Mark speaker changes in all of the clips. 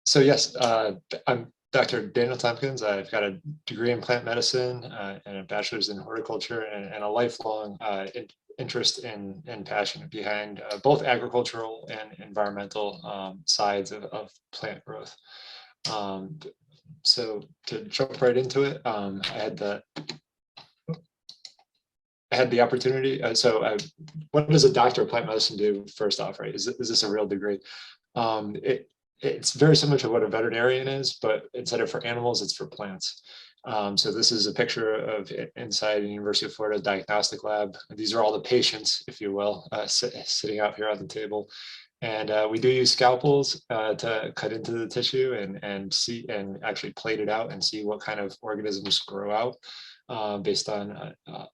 Speaker 1: So yes, I'm Dr. Daniel Tompkins. I've got a degree in plant medicine and a bachelor's in horticulture and a lifelong interest and passion behind both agricultural and environmental sides of plant growth. Um, so to jump right into it, I had the opportunity. What does a doctor of plant medicine do first off, right? Is this a real degree? It's very similar to what a veterinarian is, but instead of for animals, it's for plants. So this is a picture of inside the University of Florida diagnostic lab. These are all the patients, if you will, sitting out here on the table. And we do use scalpels to cut into the tissue and see and actually plate it out and see what kind of organisms grow out based on a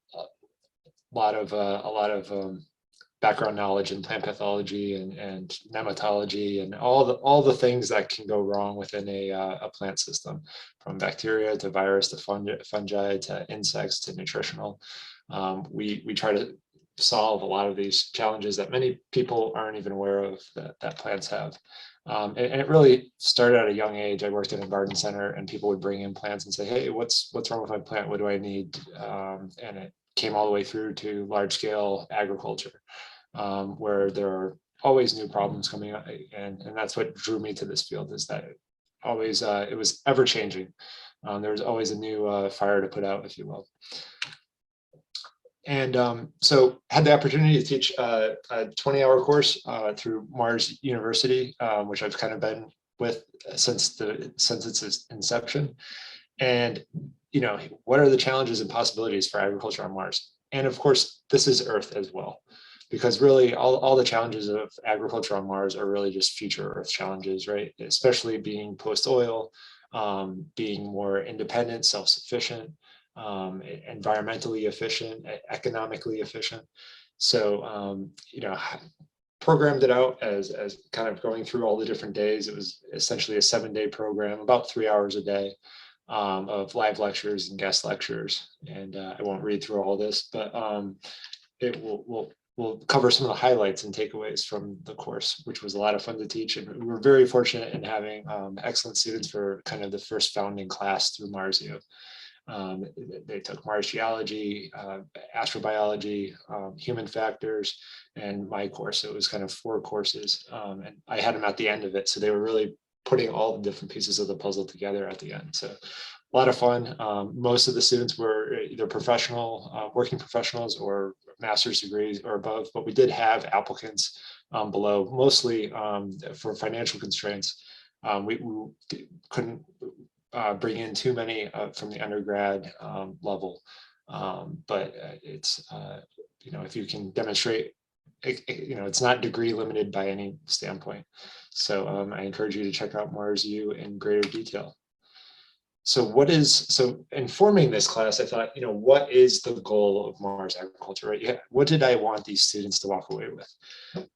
Speaker 1: lot of background knowledge in plant pathology and nematology and all the things that can go wrong within a plant system, from bacteria to virus to fungi to insects to nutritional. We try to solve a lot of these challenges that many people aren't even aware of that plants have. And it really started at a young age. I worked in a garden center and people would bring in plants and say, hey, what's wrong with my plant? What do I need? And it came all the way through to large scale agriculture, where there are always new problems coming up. And that's what drew me to this field, is that it was ever changing. There was always a new fire to put out, if you will. And so had the opportunity to teach a 20-hour course through Mars University, which I've kind of been with since its inception. And what are the challenges and possibilities for agriculture on Mars? And of course, this is Earth as well, because really all the challenges of agriculture on Mars are really just future Earth challenges, right? Especially being post-oil, being more independent, self-sufficient, environmentally efficient, economically efficient. So, programmed it out as kind of going through all the different days. It was essentially a 7-day program, about 3 hours a day of live lectures and guest lectures. And I won't read through all this, but we'll cover some of the highlights and takeaways from the course, which was a lot of fun to teach. And we were very fortunate in having excellent students for kind of the first founding class through MarsU. They took Mars geology, astrobiology, human factors, and my course. So it was kind of 4 courses, and I had them at the end of it. So they were really putting all the different pieces of the puzzle together at the end. So a lot of fun. Most of the students were either working professionals or master's degrees or above, but we did have applicants below, mostly for financial constraints. We couldn't bring in too many from the undergrad level, but it's if you can demonstrate, it's not degree limited by any standpoint. So I encourage you to check out MarsU in greater detail. So in forming this class, I thought, what is the goal of Mars agriculture, right? Yeah, what did I want these students to walk away with?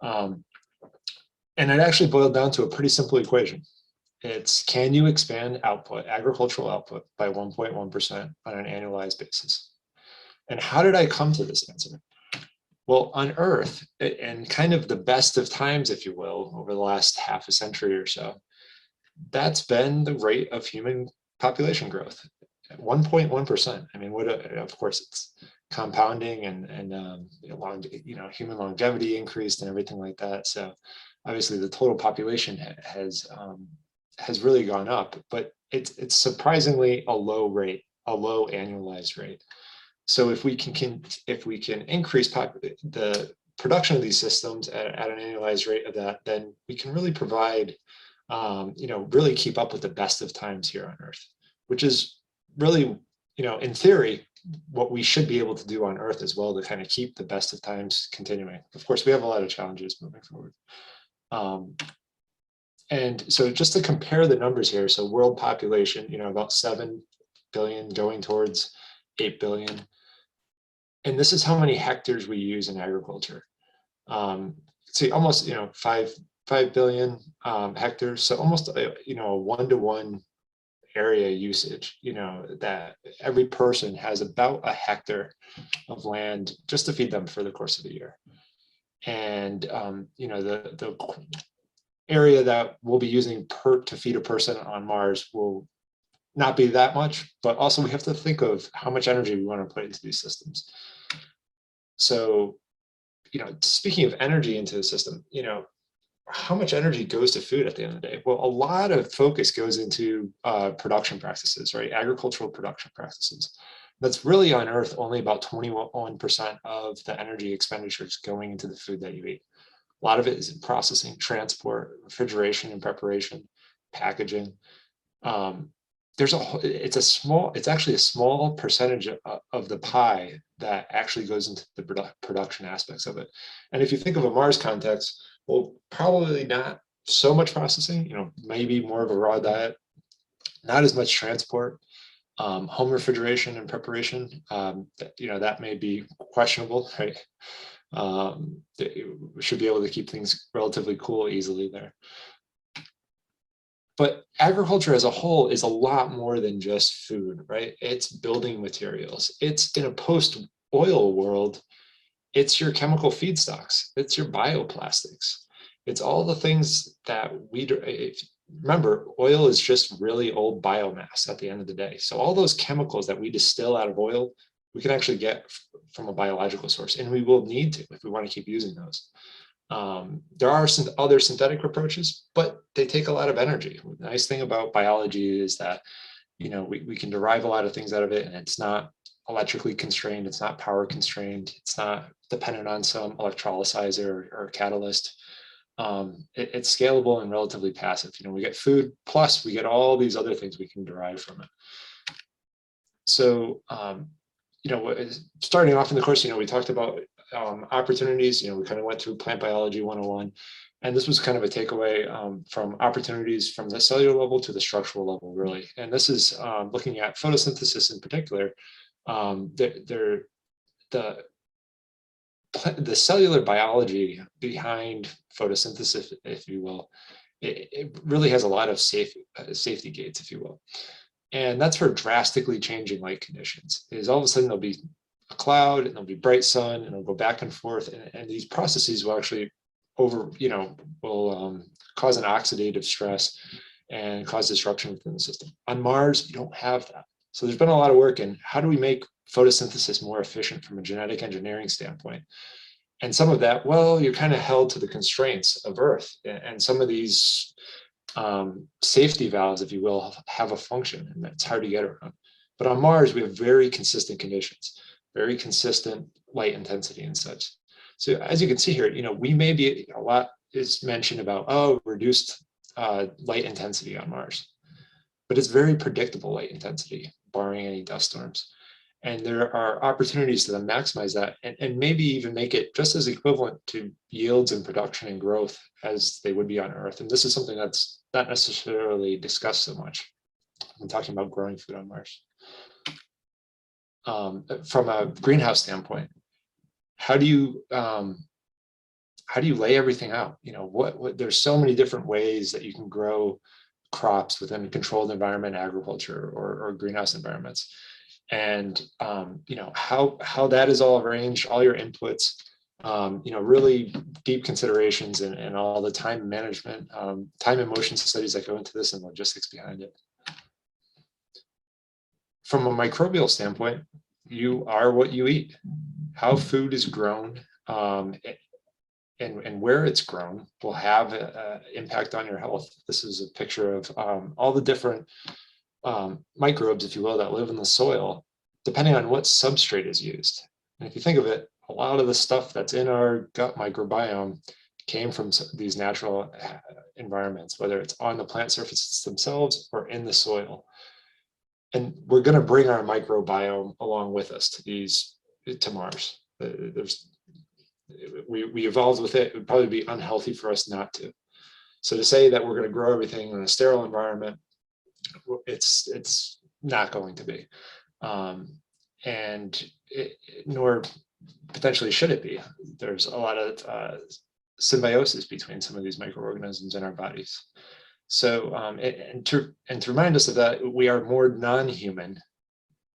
Speaker 1: And it actually boiled down to a pretty simple equation. It's, can you expand agricultural output by 1.1% on an annualized basis? And how did I come to this answer? Well, on Earth, and kind of the best of times, if you will, over the last half a century or so, that's been the rate of human population growth, 1.1%. I mean, of course, it's compounding and human longevity increased and everything like that. So obviously the total population has really gone up, but it's surprisingly a low annualized rate. So if we can increase the production of these systems at an annualized rate of that, then we can really provide, really keep up with the best of times here on Earth, which is really, in theory, what we should be able to do on Earth as well, to kind of keep the best of times continuing. Of course, we have a lot of challenges moving forward. And so just to compare the numbers here, so world population, about 7 billion going towards 8 billion. And this is how many hectares we use in agriculture. See, almost, 5 billion hectares. So almost, a 1-to-1 area usage, that every person has about a hectare of land just to feed them for the course of the year. And, area that we'll be using to feed a person on Mars will not be that much, but also we have to think of how much energy we want to put into these systems. So, speaking of energy into the system, how much energy goes to food at the end of the day? Well, a lot of focus goes into production practices, right? Agricultural production practices. That's really on Earth only about 21% of the energy expenditures going into the food that you eat. A lot of it is in processing, transport, refrigeration and preparation, packaging. It's actually a small percentage of the pie that actually goes into the production aspects of it. And if you think of a Mars context, well, probably not so much processing, maybe more of a raw diet, not as much transport, home refrigeration and preparation, that may be questionable, right? We should be able to keep things relatively cool easily there. But agriculture as a whole is a lot more than just food, right? It's building materials. It's in a post-oil world, it's your chemical feedstocks. It's your bioplastics. It's all the things that remember, oil is just really old biomass at the end of the day. So all those chemicals that we distill out of oil, we can actually get from a biological source, and we will need to if we want to keep using those. There are some other synthetic approaches, but they take a lot of energy. The nice thing about biology is that, we can derive a lot of things out of it, and it's not electrically constrained, it's not power constrained, it's not dependent on some electrolyzer or catalyst. It's scalable and relatively passive. We get food, plus we get all these other things we can derive from it. So, starting off in the course, we talked about opportunities. We kind of went through plant biology 101, and this was kind of a takeaway from opportunities from the cellular level to the structural level, really. And this is looking at photosynthesis in particular. The cellular biology behind photosynthesis, if you will, it really has a lot of safety gates, if you will. And that's for drastically changing light conditions. Is all of a sudden there'll be a cloud and there'll be bright sun and it'll go back and forth. And these processes will actually cause an oxidative stress and cause disruption within the system. On Mars, you don't have that. So there's been a lot of work in how do we make photosynthesis more efficient from a genetic engineering standpoint. And some of that, well, you're kind of held to the constraints of Earth. And some of these safety valves, if you will, have a function, and it's hard to get around. But on Mars, we have very consistent conditions, very consistent light intensity and such. So as you can see here, we may be, a lot is mentioned about, reduced light intensity on Mars. But it's very predictable light intensity, barring any dust storms. And there are opportunities to then maximize that and maybe even make it just as equivalent to yields and production and growth as they would be on Earth. And this is something that's not necessarily discussed so much. I'm talking about growing food on Mars. From a greenhouse standpoint, how do you lay everything out? There's so many different ways that you can grow crops within a controlled environment, agriculture or greenhouse environments. And how that is all arranged, all your inputs, really deep considerations and all the time management, time and motion studies that go into this and logistics behind it. From a microbial standpoint, you are what you eat. How food is grown and where it's grown will have an impact on your health. This is a picture of all the different microbes, if you will, that live in the soil, depending on what substrate is used. And if you think of it, a lot of the stuff that's in our gut microbiome came from these natural environments, whether it's on the plant surfaces themselves or in the soil. And we're going to bring our microbiome along with us to Mars. We evolved with it. It would probably be unhealthy for us not to. So to say that we're going to grow everything in a sterile environment, it's not going to be, nor potentially should it be. There's a lot of symbiosis between some of these microorganisms in our bodies. So, and to remind us of that, we are more non-human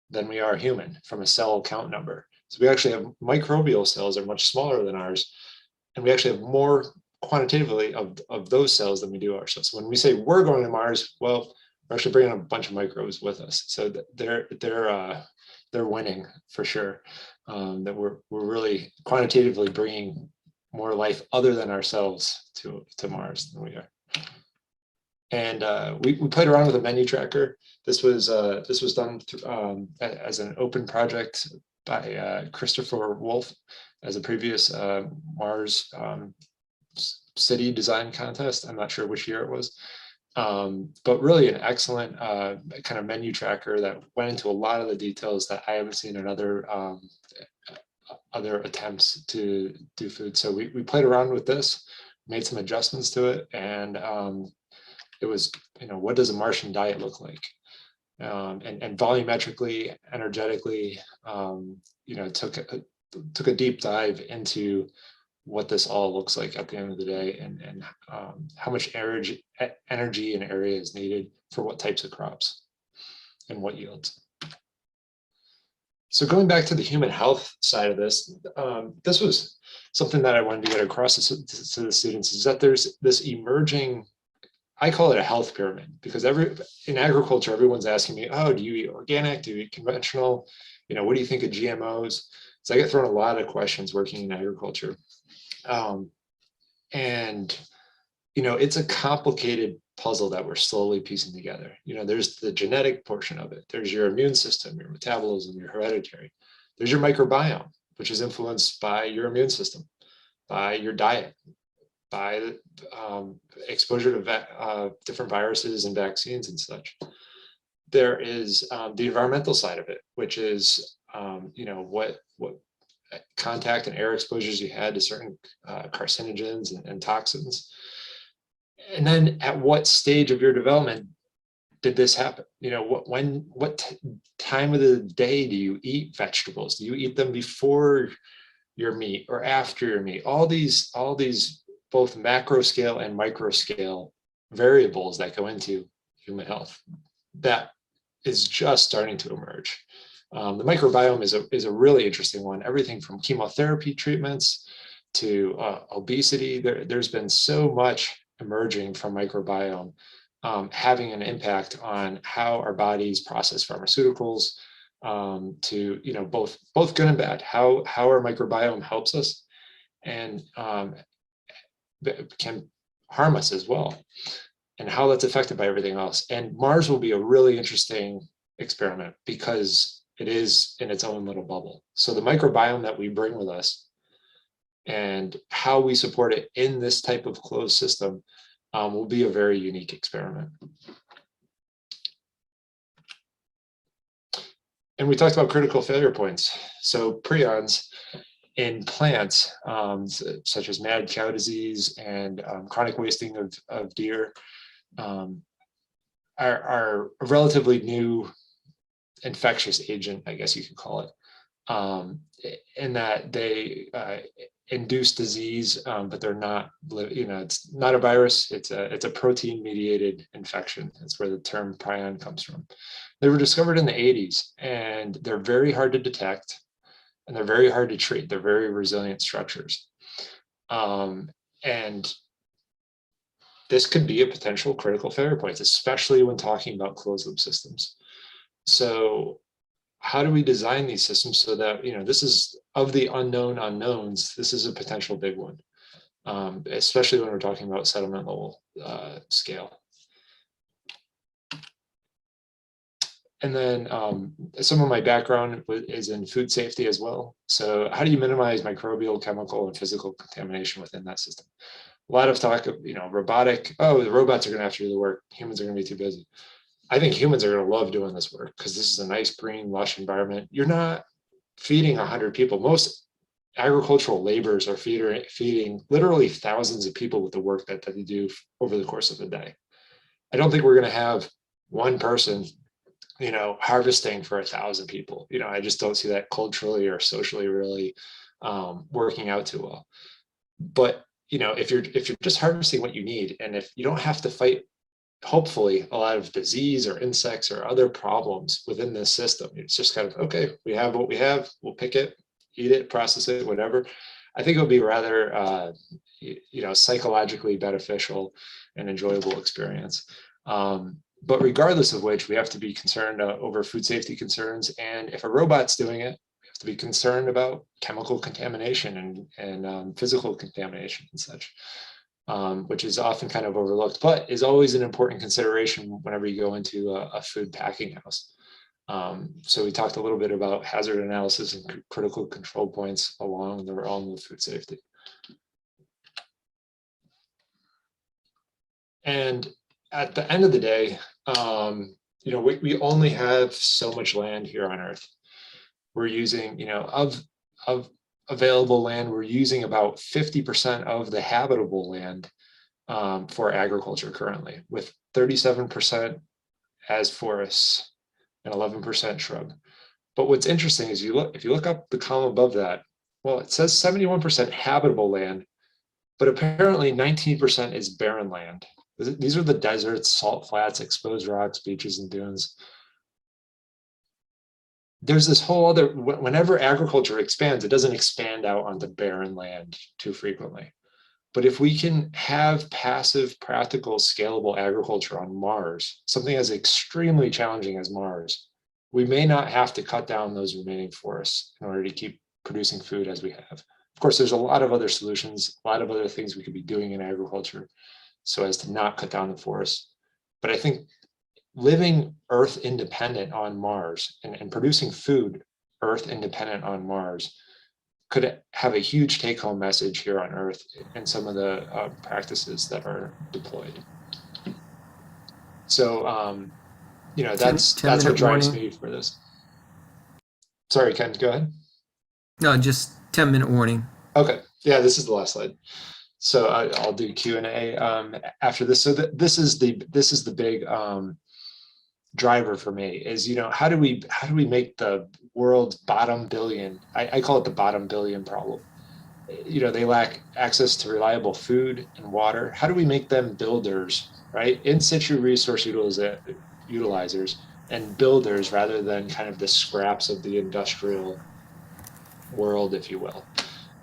Speaker 1: than we are human from a cell count number. So we actually have microbial cells are much smaller than ours, and we actually have more quantitatively of those cells than we do ourselves. So when we say we're going to Mars, well, we're actually bringing a bunch of microbes with us. So they're winning for sure. That we're really quantitatively bringing more life other than ourselves to Mars than we are. And we played around with a menu tracker. This was done as an open project by Christopher Wolf as a previous Mars city design contest. I'm not sure which year it was, but really an excellent kind of menu tracker that went into a lot of the details that I haven't seen in other attempts to do food. So we played around with this, made some adjustments to it, and it was, what does a Martian diet look like? And volumetrically, energetically, took a deep dive into what this all looks like at the end of the day, and how much energy and area is needed for what types of crops and what yields. So going back to the human health side of this, this was something that I wanted to get across to the students, is that there's this emerging, I call it a health pyramid, because in agriculture, everyone's asking me, oh, do you eat organic? Do you eat conventional? What do you think of GMOs? So I get thrown a lot of questions working in agriculture. It's a complicated puzzle that we're slowly piecing together. There's the genetic portion of it. There's your immune system, your metabolism, your hereditary. There's your microbiome, which is influenced by your immune system, by your diet, by exposure to different viruses and vaccines and such. There is the environmental side of it, which is what contact and air exposures you had to certain carcinogens and toxins. And then at what stage of your development did this happen? What time of the day do you eat vegetables? Do you eat them before your meat or after your meat? All these both macro scale and micro scale variables that go into human health, that is just starting to emerge. The microbiome is a really interesting one. Everything from chemotherapy treatments to obesity. There's been so much emerging from microbiome, having an impact on how our bodies process pharmaceuticals, to both good and bad. How our microbiome helps us and can harm us as well, and how that's affected by everything else. And Mars will be a really interesting experiment because it is in its own little bubble. So the microbiome that we bring with us and how we support it in this type of closed system will be a very unique experiment. And we talked about critical failure points. So prions in plants, such as mad cow disease and chronic wasting of deer, are a relatively new infectious agent, I guess you could call it, in that they induce disease, but they're not, it's not a virus, it's a protein-mediated infection. That's where the term prion comes from. They were discovered in the 80s, and they're very hard to detect, and they're very hard to treat. They're very resilient structures. And this could be a potential critical failure point, especially when talking about closed loop systems. So how do we design these systems so that, this is, of the unknown unknowns, this is a potential big one, especially when we're talking about settlement level scale. And then some of my background is in food safety as well. So how do you minimize microbial, chemical, and physical contamination within that system? A lot of talk of, robotic, oh, the robots are going to have to do the work. Humans are going to be too busy. I think humans are going to love doing this work because this is a nice, green, lush environment. You're not feeding 100 people. Most agricultural laborers are feeding literally thousands of people with the work that they do over the course of the day. I don't think we're going to have one person harvesting for 1,000 people. I just don't see that culturally or socially really working out too well. But if you're just harvesting what you need, and if you don't have to fight, hopefully, a lot of disease or insects or other problems within this system, it's just kind of, okay, we have what we have, we'll pick it, eat it, process it, whatever. I think it'll be rather, psychologically beneficial and enjoyable experience. But regardless of which, we have to be concerned over food safety concerns. And if a robot's doing it, we have to be concerned about chemical contamination and physical contamination and such, which is often kind of overlooked, but is always an important consideration whenever you go into a food packing house. So we talked a little bit about hazard analysis and critical control points along the realm of food safety. And at the end of the day, we only have so much land here on Earth. We're using, of available land, we're using about 50% of the habitable land for agriculture currently, with 37% as forests and 11% shrub. But what's interesting is if you look up the column above that, well, it says 71% habitable land, but apparently 19% is barren land. These are the deserts, salt flats, exposed rocks, beaches, and dunes. There's this whole other, whenever agriculture expands, it doesn't expand out onto barren land too frequently. But if we can have passive, practical, scalable agriculture on Mars, something as extremely challenging as Mars, we may not have to cut down those remaining forests in order to keep producing food as we have. Of course, there's a lot of other solutions, a lot of other things we could be doing in agriculture so as to not cut down the forests. But I think living Earth independent on Mars and producing food Earth independent on Mars could have a huge take-home message here on Earth in some of the practices that are deployed. So, that's what drives me for this. Sorry, Ken, go ahead.
Speaker 2: No, just 10-minute warning.
Speaker 1: Okay, yeah, this is the last slide. So I'll do Q&A after this. So this is the big driver for me is, how do we make the world's bottom billion? I call it the bottom billion problem. They lack access to reliable food and water. How do we make them builders, right? In situ resource utilizers and builders rather than kind of the scraps of the industrial world, if you will,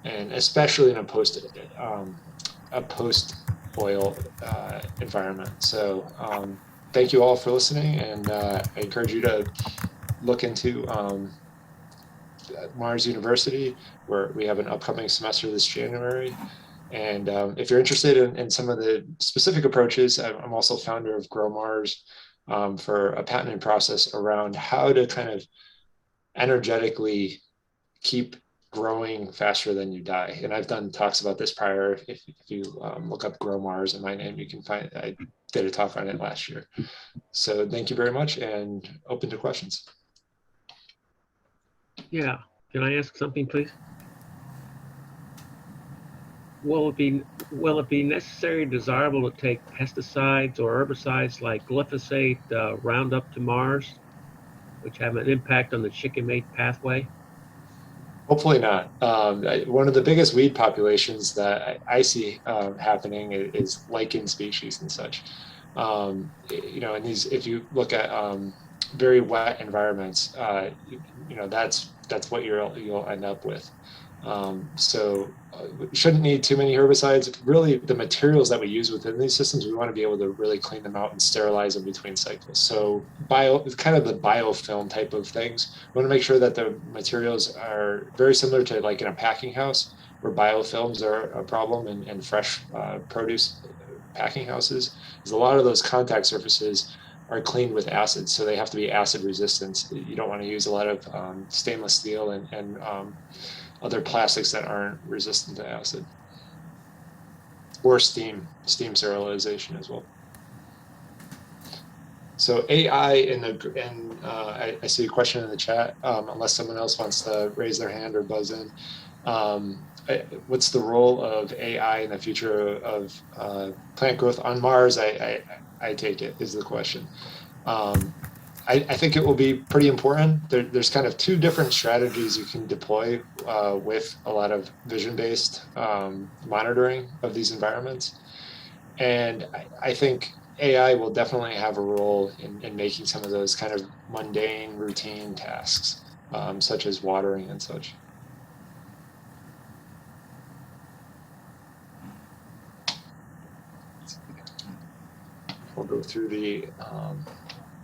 Speaker 1: and especially in a post-oil environment. So thank you all for listening, and I encourage you to look into Mars University, where we have an upcoming semester this January. And if you're interested in some of the specific approaches, I'm also founder of Grow Mars for a patented process around how to kind of energetically keep growing faster than you die. And I've done talks about this prior. If you look up Grow Mars and my name, you can find, I did a talk on it last year. So thank you very much, and open to questions.
Speaker 3: Yeah, can I ask something, please? Will it be necessary, desirable to take pesticides or herbicides like glyphosate, Roundup to Mars, which have an impact on the chicken mate pathway?
Speaker 1: Hopefully not. One of the biggest weed populations that I see happening is lichen species and such. And these, if you look at very wet environments, that's what you'll end up with. So we shouldn't need too many herbicides. Really, the materials that we use within these systems, we want to be able to really clean them out and sterilize them between cycles. So kind of the biofilm type of things. We want to make sure that the materials are very similar to like in a packing house, where biofilms are a problem and fresh produce packing houses. Is a lot of those contact surfaces are cleaned with acids, so they have to be acid resistant. You don't want to use a lot of stainless steel and other plastics that aren't resistant to acid, or steam sterilization as well. So AI I see a question in the chat, unless someone else wants to raise their hand or buzz in. What's the role of AI in the future of plant growth on Mars? I take it is the question. I think it will be pretty important. There's kind of two different strategies you can deploy with a lot of vision-based monitoring of these environments. And I think AI will definitely have a role in making some of those kind of mundane, routine tasks, such as watering and such. I'll go through the,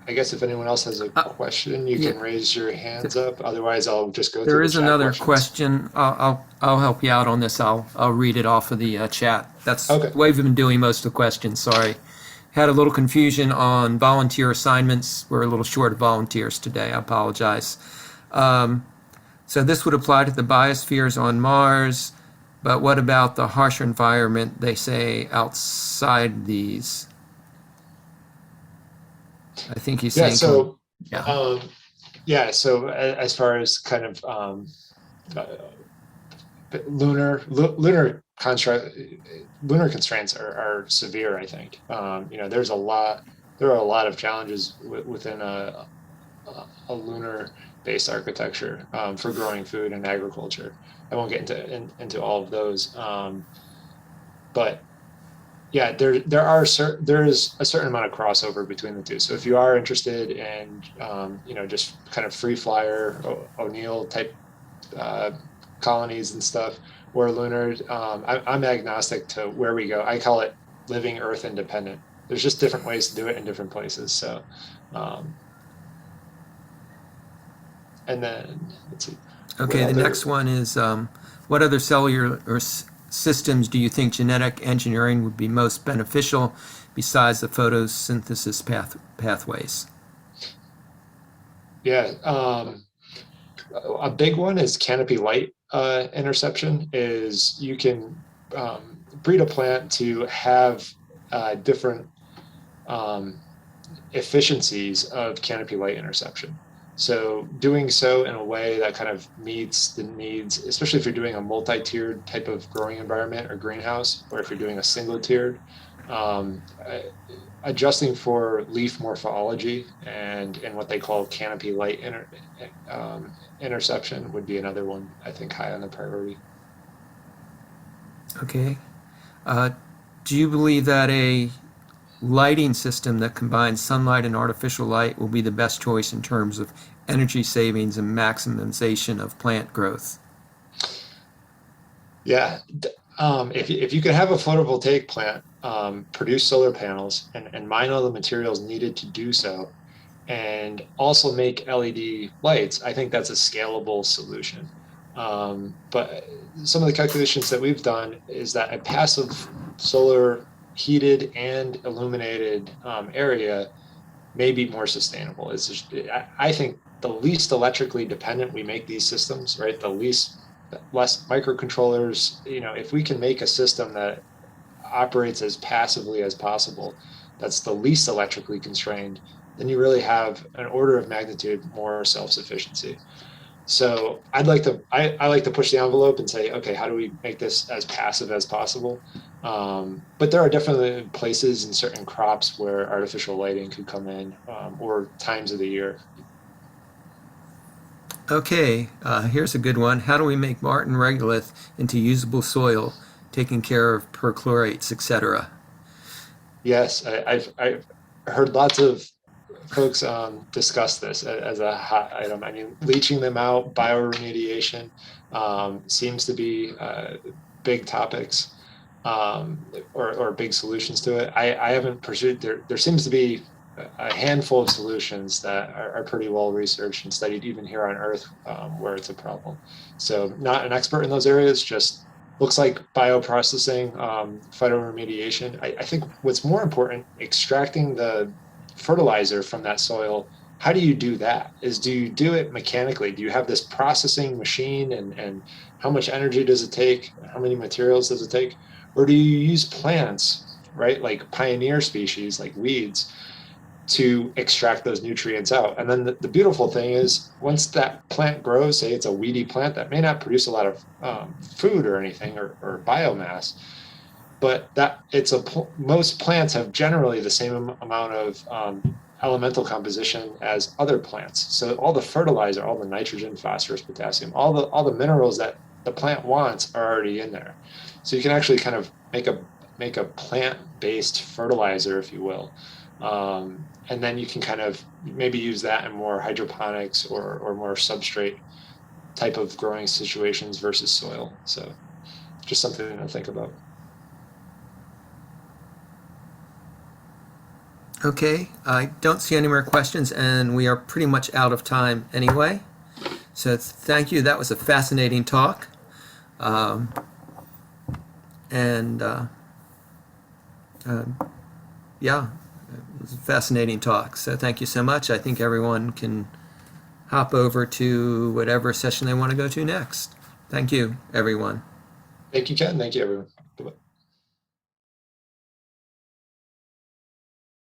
Speaker 1: I guess if anyone else has a question, you can raise your hands up. Otherwise, I'll just go
Speaker 2: There
Speaker 1: through
Speaker 2: is
Speaker 1: the chat
Speaker 2: another
Speaker 1: questions.
Speaker 2: question. I'll help you out on this. I'll read it off of the chat. That's
Speaker 1: Okay.
Speaker 2: the way we've been doing most of the questions. Sorry. Had a little confusion on volunteer assignments. We're a little short of volunteers today. I apologize. So this would apply to the biospheres on Mars, but what about the harsher environment, they say, outside these? I think he's saying...
Speaker 1: So as far as kind of lunar constraints are severe, I think. There are a lot of challenges within a lunar-based architecture for growing food and agriculture. I won't get into all of those, but yeah, there is a certain amount of crossover between the two. So if you are interested in just kind of free flyer O'Neill type colonies and stuff, or lunar, I'm agnostic to where we go. I call it living Earth independent. There's just different ways to do it in different places. So, and then let's see.
Speaker 2: Okay, the next one is what other cellular or systems do you think genetic engineering would be most beneficial besides the photosynthesis pathways?
Speaker 1: Yeah, a big one is canopy light interception. Is you can breed a plant to have different efficiencies of canopy light interception. So doing so in a way that kind of meets the needs, especially if you're doing a multi-tiered type of growing environment or greenhouse, or if you're doing a single-tiered, adjusting for leaf morphology and what they call canopy light interception would be another one, I think, high on the priority.
Speaker 2: Okay. Do you believe that a lighting system that combines sunlight and artificial light will be the best choice in terms of energy savings and maximization of plant growth?
Speaker 1: Yeah, if you could have a photovoltaic plant produce solar panels and mine all the materials needed to do so, and also make LED lights, I think that's a scalable solution. But some of the calculations that we've done is that a passive solar heated and illuminated area may be more sustainable. It's just, I think the least electrically dependent we make these systems, right? Less microcontrollers, if we can make a system that operates as passively as possible, that's the least electrically constrained, then you really have an order of magnitude more self-sufficiency. So I like to push the envelope and say, okay, how do we make this as passive as possible? But there are definitely places in certain crops where artificial lighting could come in, or times of the year.
Speaker 2: Okay, here's a good one. How do we make Martin regolith into usable soil, taking care of perchlorates, etc.?
Speaker 1: Yes, I've heard lots of folks discuss this as a hot item. I mean, leaching them out, bioremediation seems to be big topics or big solutions to it. I haven't pursued, there seems to be a handful of solutions that are pretty well researched and studied even here on Earth where it's a problem. So not an expert in those areas, just looks like bioprocessing, phytoremediation. I think what's more important, extracting the fertilizer from that soil. How do you do that? Do you do it mechanically? Do you have this processing machine and how much energy does it take? How many materials does it take? Or do you use plants, right? Like pioneer species, like weeds, to extract those nutrients out? And then the beautiful thing is once that plant grows, say it's a weedy plant that may not produce a lot of food or anything or biomass, but most plants have generally the same amount of elemental composition as other plants. So all the fertilizer, all the nitrogen, phosphorus, potassium, all the minerals that the plant wants are already in there. So you can actually kind of make a plant-based fertilizer, if you will. And then you can kind of maybe use that in more hydroponics or more substrate type of growing situations versus soil. So just something to think about.
Speaker 2: Okay, I don't see any more questions, and we are pretty much out of time anyway. So thank you. That was a fascinating talk. Um, and yeah, it was a fascinating talk. So thank you so much. I think everyone can hop over to whatever session they want to go to next. Thank you, everyone.
Speaker 1: Thank you, Ken. Thank you, everyone. Bye-bye.